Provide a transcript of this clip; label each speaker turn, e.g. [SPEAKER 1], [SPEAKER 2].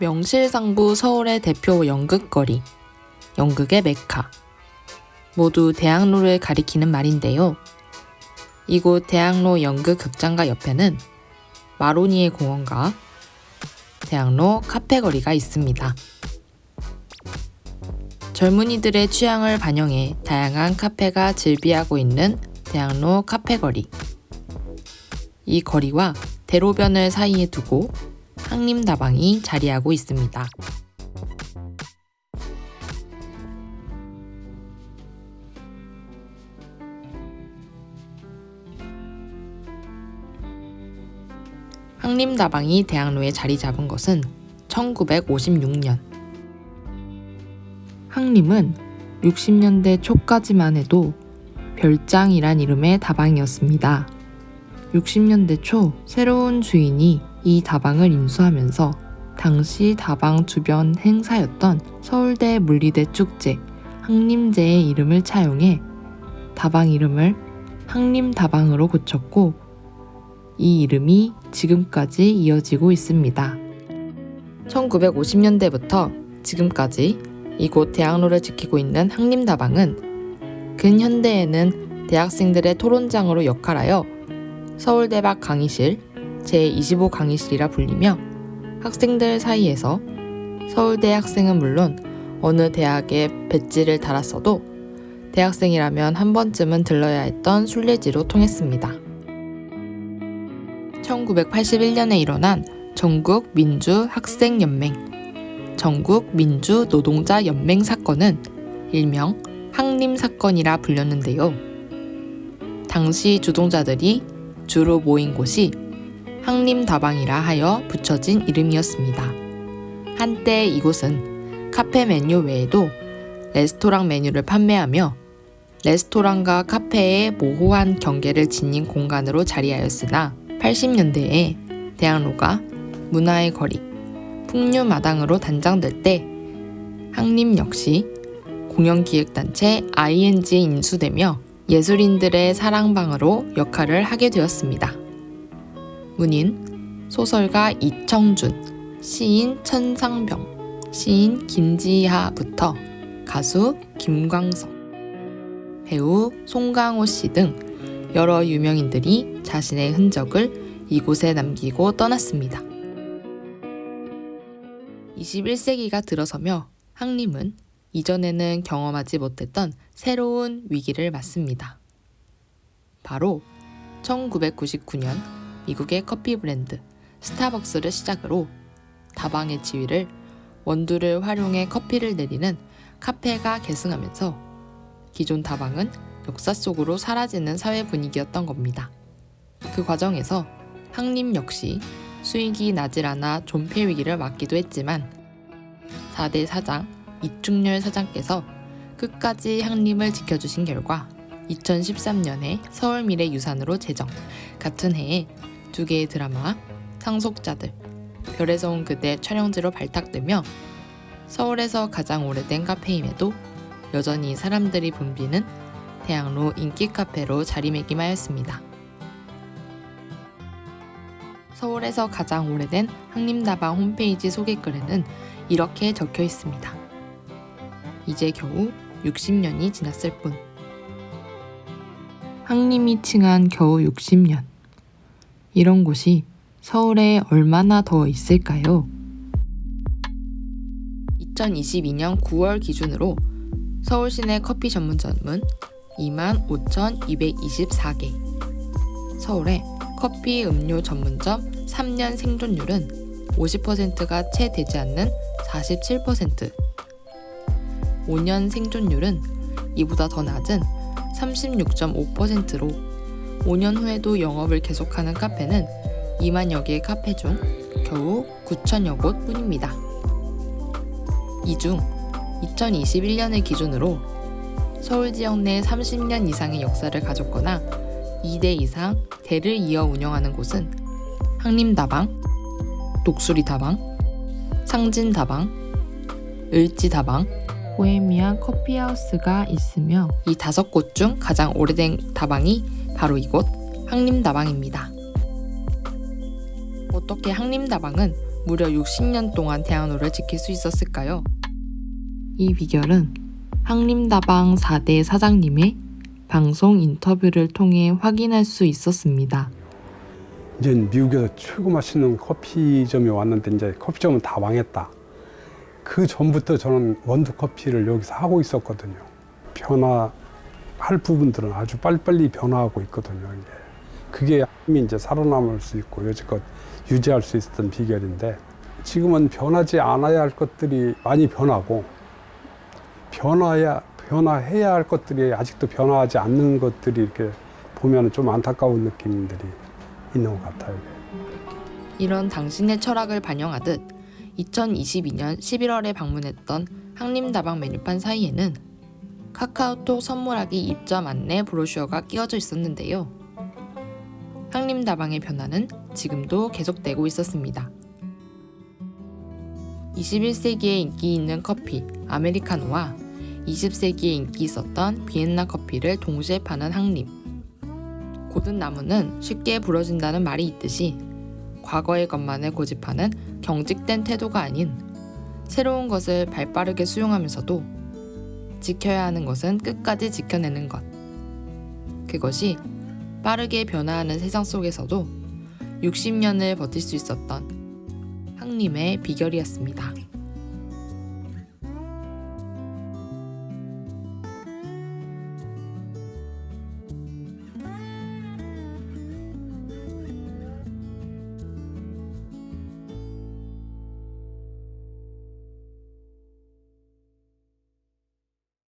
[SPEAKER 1] 명실상부 서울의 대표 연극거리, 연극의 메카. 모두 대학로를 가리키는 말인데요. 이곳 대학로 연극극장가 옆에는 마로니에 공원과 대학로 카페거리가 있습니다. 젊은이들의 취향을 반영해 다양한 카페가 즐비하고 있는 대학로 카페거리. 이 거리와 대로변을 사이에 두고 항림다방이 자리하고 있습니다. 항림다방이 대학로에 자리 잡은 것은 1956년. 항림은 60년대 초까지만 해도 별장이란 이름의 다방이었습니다. 60년대 초 새로운 주인이 이 다방을 인수하면서 당시 다방 주변 행사였던 서울대 물리대 축제 항림제의 이름을 차용해 다방 이름을 항림다방으로 고쳤고 이 이름이 지금까지 이어지고 있습니다. 1950년대부터 지금까지 이곳 대학로를 지키고 있는 항림다방은 근현대에는 대학생들의 토론장으로 역할하여 서울대 밖 강의실, 제25 강의실이라 불리며 학생들 사이에서 서울대 학생은 물론 어느 대학에 배지를 달았어도 대학생이라면 한 번쯤은 들러야 했던 순례지로 통했습니다. 1981년에 일어난 전국민주학생연맹, 전국민주노동자연맹 사건은 일명 항림사건이라 불렸는데요. 당시 주동자들이 주로 모인 곳이 항림다방이라 하여 붙여진 이름이었습니다. 한때 이곳은 카페 메뉴 외에도 레스토랑 메뉴를 판매하며 레스토랑과 카페의 모호한 경계를 지닌 공간으로 자리하였으나 80년대에 대학로가 문화의 거리, 풍류마당으로 단장될 때 항림 역시 공연기획단체 ING에 인수되며 예술인들의 사랑방으로 역할을 하게 되었습니다. 문인, 소설가 이청준, 시인 천상병, 시인 김지하부터 가수 김광석, 배우 송강호 씨 등 여러 유명인들이 자신의 흔적을 이곳에 남기고 떠났습니다. 21세기가 들어서며 항림은 이전에는 경험하지 못했던 새로운 위기를 맞습니다. 바로 1999년 미국의 커피 브랜드 스타벅스를 시작으로 다방의 지위를 원두를 활용해 커피를 내리는 카페가 계승하면서 기존 다방은 역사 속으로 사라지는 사회 분위기였던 겁니다. 그 과정에서 항림 역시 수익이 나질 않아 존폐 위기를 맞기도 했지만 4대 사장 이충렬 사장께서 끝까지 항림을 지켜주신 결과 2013년에 서울미래유산으로 제정, 같은 해에 2개의 드라마 상속자들, 별에서 온 그대 촬영지로 발탁되며 서울에서 가장 오래된 카페임에도 여전히 사람들이 붐비는 대학로 인기 카페로 자리매김하였습니다. 서울에서 가장 오래된 항림다방 홈페이지 소개글에는 이렇게 적혀 있습니다. 이제 겨우 60년이 지났을 뿐. 항림이 칭한 겨우 60년. 이런 곳이 서울에 얼마나 더 있을까요? 2022년 9월 기준으로 서울 시내 커피 전문점은 25,224개. 서울의 커피 음료 전문점 3년 생존율은 50%가 채 되지 않는 47%. 5년 생존율은 이보다 더 낮은 36.5%로 5년 후에도 영업을 계속하는 카페는 2만여 개의 카페 중 겨우 9천여 곳 뿐입니다. 이 중 2021년을 기준으로 서울 지역 내 30년 이상의 역사를 가졌거나 2대 이상 대를 이어 운영하는 곳은 항림다방, 독수리다방, 상진다방, 을지다방, 보헤미안 커피하우스가 있으며 이 5곳 중 가장 오래된 다방이 바로 이곳 항림다방입니다. 어떻게 항림다방은 무려 60년 동안 대한호를 지킬 수 있었을까요? 이 비결은 항림다방 4대 사장님의 방송 인터뷰를 통해 확인할 수 있었습니다.
[SPEAKER 2] 이제 미국에서 최고 맛있는 커피점이 왔는데 이제 커피점은 다 망했다. 그 전부터 저는 원두 커피를 여기서 하고 있었거든요. 변화할 부분들은 아주 빨리빨리 변화하고 있거든요. 그게 힘이 이제 살아남을 수 있고 여지껏 유지할 수 있었던 비결인데, 지금은 변하지 않아야 할 것들이 많이 변하고 변화해야 할 것들이 아직도 변화하지 않는 것들이 이렇게 보면 좀 안타까운 느낌들이 있는 것 같아요.
[SPEAKER 1] 이런 당신의 철학을 반영하듯 2022년 11월에 방문했던 항림다방 메뉴판 사이에는 카카오톡 선물하기 입점 안내 브로셔가 끼워져 있었는데요. 항림다방의 변화는 지금도 계속되고 있었습니다. 21세기에 인기 있는 커피 아메리카노와 20세기에 인기 있었던 비엔나 커피를 동시에 파는 항림. 고든 나무는 쉽게 부러진다는 말이 있듯이 과거의 것만을 고집하는 경직된 태도가 아닌 새로운 것을 발빠르게 수용하면서도 지켜야 하는 것은 끝까지 지켜내는 것. 그것이 빠르게 변화하는 세상 속에서도 60년을 버틸 수 있었던 항림의 비결이었습니다.